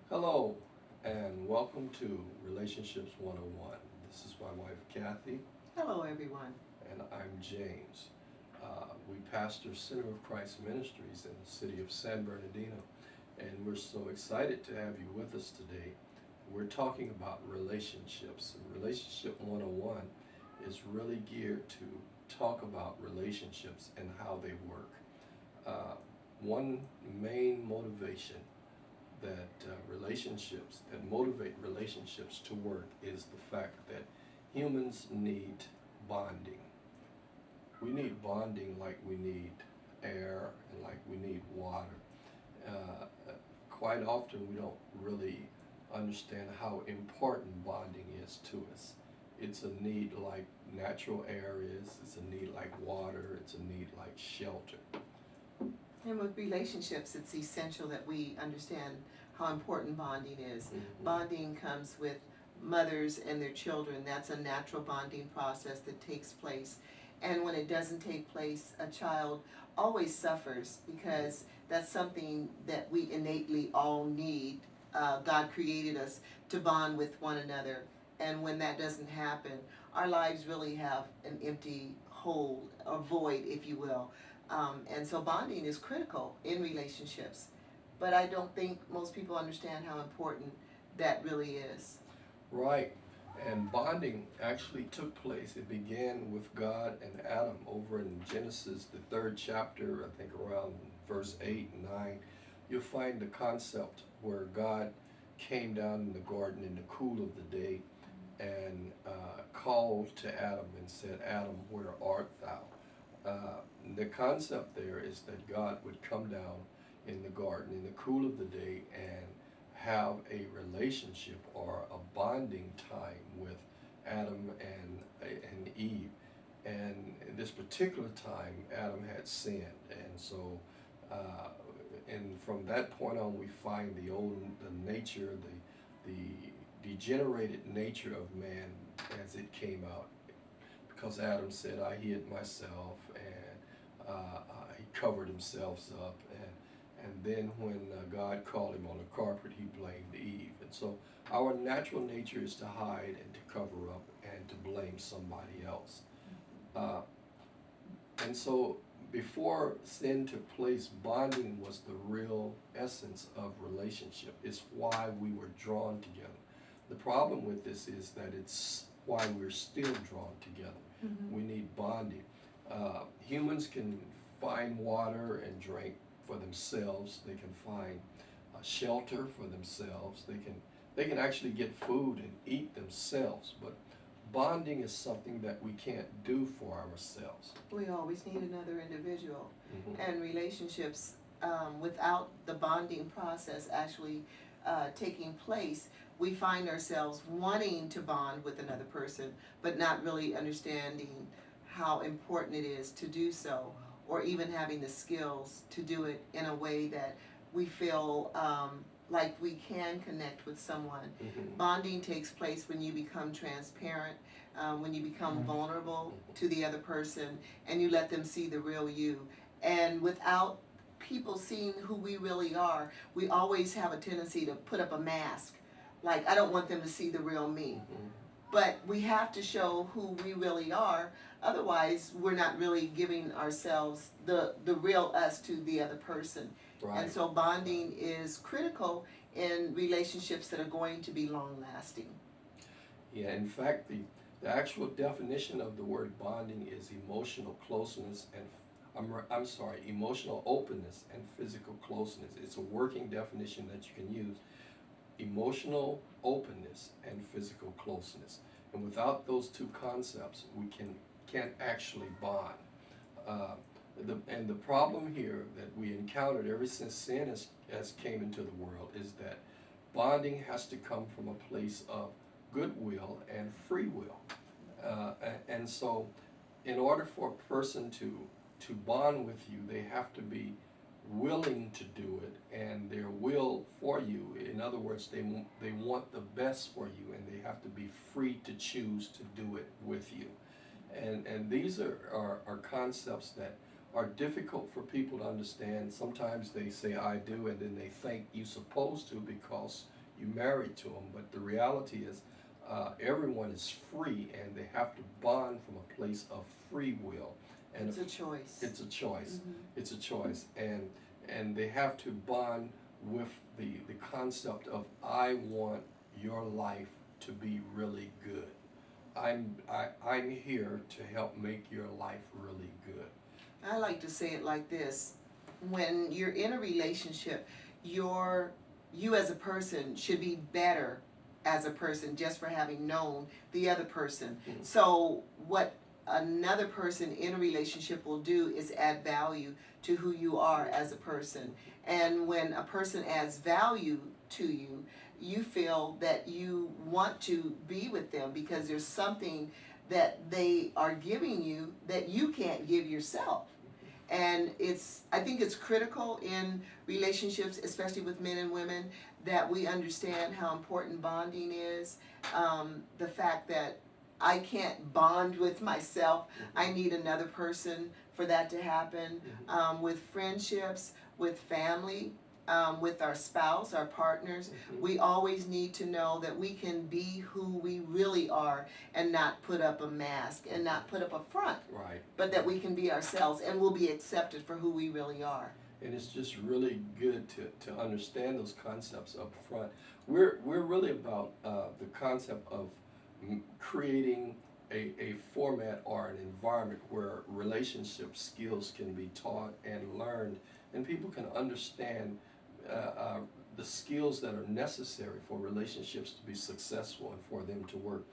Hello, and welcome to Relationships 101. This is my wife Kathy, Hello, everyone. and I'm James. We pastor Center of Christ Ministries in the city of San Bernardino, and we're so excited to have you with us today. We're talking about relationships, and Relationship 101 is really geared to talk about relationships and how they work. One main motivation that motivate relationships to work is the fact that humans need bonding. We need bonding like we need air and like we need water. Quite often we don't really understand how important bonding is to us. It's a need like natural air is, it's a need like water, it's a need like shelter. And with relationships, it's essential that we understand how important bonding is. Mhm. Bonding comes with mothers and their children. That's a natural bonding process that takes place. And when it doesn't take place, a child always suffers because that's something that we innately all need. God created us to bond with one another. And when that doesn't happen, our lives really have an empty hole, or void, if you will. And so bonding is critical in relationships. But I don't think most people understand how important that really is. Right. And bonding actually took place. It began with God and Adam over in Genesis, the third chapter, I think around verse 8 and 9. You'll find the concept where God came down in the garden in the cool of the day and called to Adam and said, Adam, where art thou? The concept there is that God would come down in the garden in the cool of the day and have a relationship or a bonding time with Adam and Eve. And in this particular time, Adam had sinned, and so uh, and from that point on, we find the nature, the degenerated nature of man as it came out, because Adam said, "I hid myself," and he covered himself up, and then when God called him on the carpet, he blamed Eve. And so our natural nature is to hide and to cover up and to blame somebody else. Uh, and so before sin took place, bonding was the real essence of relationship. It's why we were drawn together. The problem with this is that it's why we're still drawn together. We need bonding. Humans can find water and drink for themselves. They can find shelter for themselves. They can actually get food and eat themselves. But bonding is something that we can't do for ourselves. We always need another individual. Mhm. And relationships, without the bonding process actually taking place, we find ourselves wanting to bond with another person, but not really understanding how important it is to do so, or even having the skills to do it in a way that we feel like we can connect with someone. Mhm. Bonding takes place when you become transparent, when you become vulnerable Mhm. to the other person, and you let them see the real you. And without people seeing who we really are, we always have a tendency to put up a mask. Like, I don't want them to see the real me. Mhm. But we have to show who we really are. Otherwise, we're not really giving ourselves the real us to the other person. And Right. so bonding is critical in relationships that are going to be long lasting. Yeah, in fact, the actual definition of the word bonding is emotional closeness and I'm sorry, emotional openness and physical closeness. It's a working definition that you can use. Emotional openness and physical closeness. And without those two concepts, we can't actually bond. Uh, and the problem here that we encountered ever since sin has came into the world is that bonding has to come from a place of goodwill and free will. And so in order for a person to bond with you, they have to be willing to do it, and their will for you. In other words, they want the best for you, and they have to be free to choose to do it with you. And these are concepts that are difficult for people to understand. Sometimes they say I do, and then they think you're supposed to because you married to them. But the reality is, everyone is free, and they have to bond from a place of free will. And It's a choice. it's a choice. Mhm. It's a choice, and they have to bond with the concept of, I want your life to be really good. I'm here to help make your life really good. I like to say it like this. When you're in a relationship, you as a person should be better as a person just for having known the other person. Mhm. So what another person in a relationship will do is add value to who you are as a person. And when a person adds value to you, you feel that you want to be with them because there's something that they are giving you that you can't give yourself. And I think it's critical in relationships, especially with men and women, that we understand how important bonding is. The fact that I can't bond with myself, I need another person for that to happen. With friendships, with family, with our spouse, our partners, we always need to know that we can be who we really are and not put up a mask and not put up a front, Right. but that we can be ourselves and we'll be accepted for who we really are. And it's just really good to understand those concepts up front. We're really about the concept of creating a format or an environment where relationship skills can be taught and learned, and people can understand the skills that are necessary for relationships to be successful and for them to work.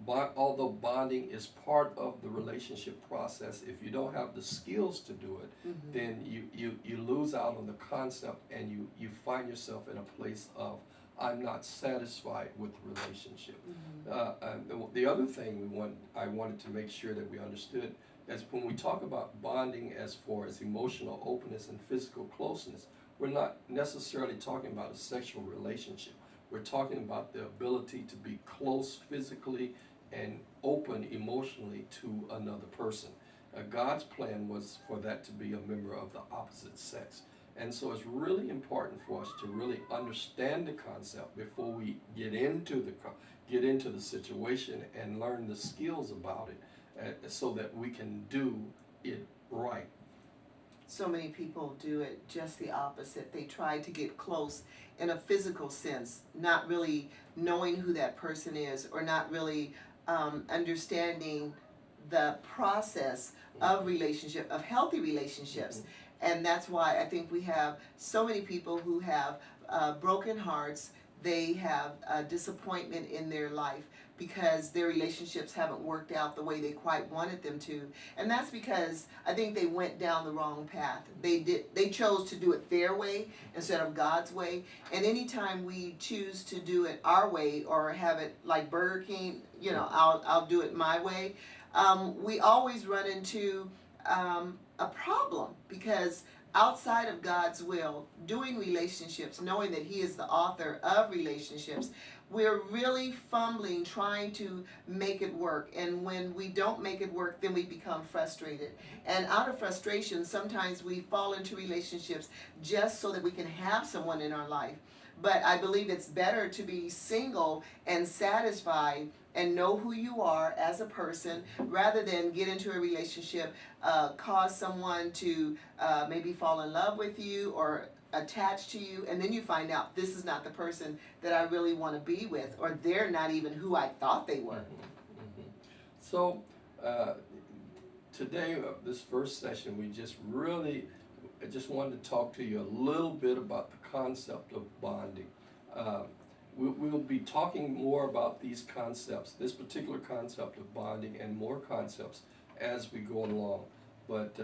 But although bonding is part of the relationship process, if you don't have the skills to do it, then you lose out on the concept, and you find yourself in a place of, I'm not satisfied with the relationship. The other thing I wanted to make sure that we understood is, when we talk about bonding as far as emotional openness and physical closeness, we're not necessarily talking about a sexual relationship. We're talking about the ability to be close physically and open emotionally to another person. God's plan was for that to be a member of the opposite sex. And so it's really important for us to really understand the concept before we get into the situation and learn the skills about it, so that we can do it right. So many people do it just the opposite. They try to get close in a physical sense, not really knowing who that person is, or not really understanding the process of relationship, of healthy relationships. And that's why I think we have so many people who have broken hearts. They have disappointment in their life because their relationships haven't worked out the way they quite wanted them to. And that's because I think they went down the wrong path. They chose to do it their way instead of God's way. And anytime we choose to do it our way, or have it like Burger King, I'll do it my way, we always run into a problem, because outside of God's will, doing relationships, knowing that He is the author of relationships, we're really fumbling trying to make it work. And when we don't make it work, then we become frustrated. And out of frustration, sometimes we fall into relationships just so that we can have someone in our life. But I believe it's better to be single and satisfied and know who you are as a person, rather than get into a relationship, cause someone to maybe fall in love with you or attach to you, and then you find out this is not the person that I really want to be with, or they're not even who I thought they were. So today, this first session, I just wanted to talk to you a little bit about the concept of bonding. We will be talking more about these concepts, this particular concept of bonding, and more concepts as we go along. But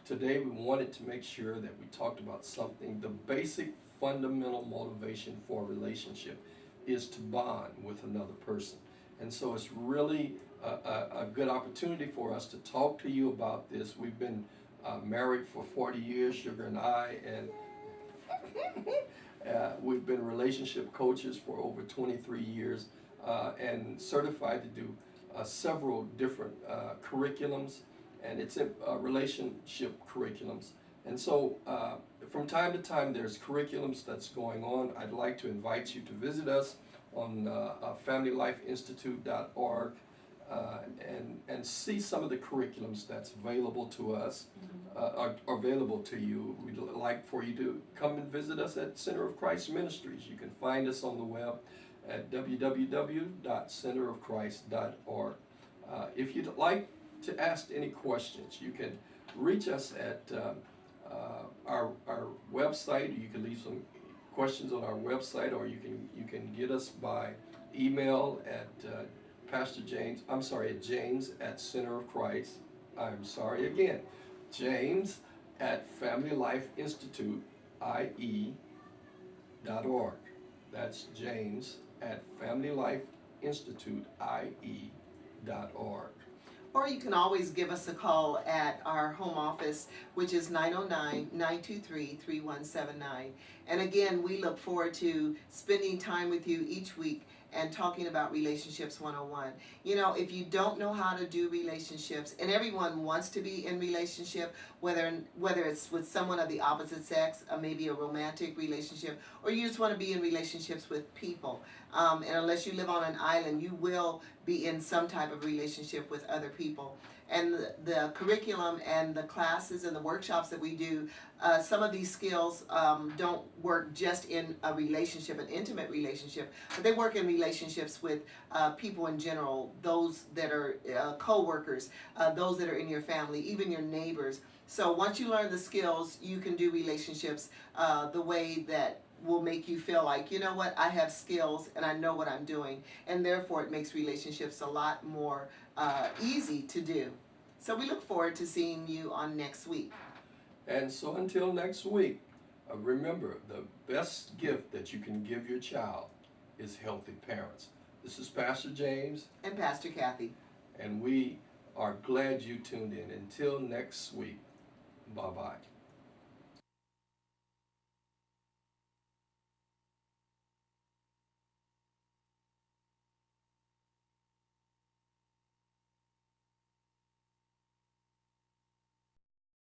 today we wanted to make sure that we talked about something. The basic fundamental motivation for a relationship is to bond with another person. And so it's really a good opportunity for us to talk to you about this. We've been married for 40 years, Sugar and I, and we've been relationship coaches for over 23 years, and certified to do several different curriculums, and it's relationship curriculums. And so from time to time there's curriculums that's going on. I'd like to invite you to visit us on FamilyLifeInstitute.org and see some of the curriculums that's available to us, are available to you. We'd like for you to come and visit us at Center of Christ Ministries. You can find us on the web at www.centerofchrist.org. If you'd like to ask any questions, you can reach us at our website. You can leave some questions on our website, or you can get us by email at at James at Center of Christ. I'm sorry again, James at FamilyLifeInstitute.ie.org. That's James at FamilyLifeInstitute.ie.org. Or you can always give us a call at our home office, which is 909-923-3179. And again, we look forward to spending time with you each week and talking about Relationships 101. You know, if you don't know how to do relationships, and everyone wants to be in relationship, whether it's with someone of the opposite sex, maybe a romantic relationship, or you just want to be in relationships with people. And unless you live on an island, you will be in some type of relationship with other people. And the curriculum and the classes and the workshops that we do, some of these skills don't work just in a relationship, an intimate relationship, but they work in relationships with people in general, those that are co-workers, those that are in your family, even your neighbors. So once you learn the skills, you can do relationships the way that will make you feel like, you know what, I have skills and I know what I'm doing, and therefore it makes relationships a lot more easy to do. So we look forward to seeing you on next week. And so until next week, remember, the best gift that you can give your child is healthy parents. This is Pastor James and Pastor Kathy, and we are glad you tuned in. Until next week, bye-bye.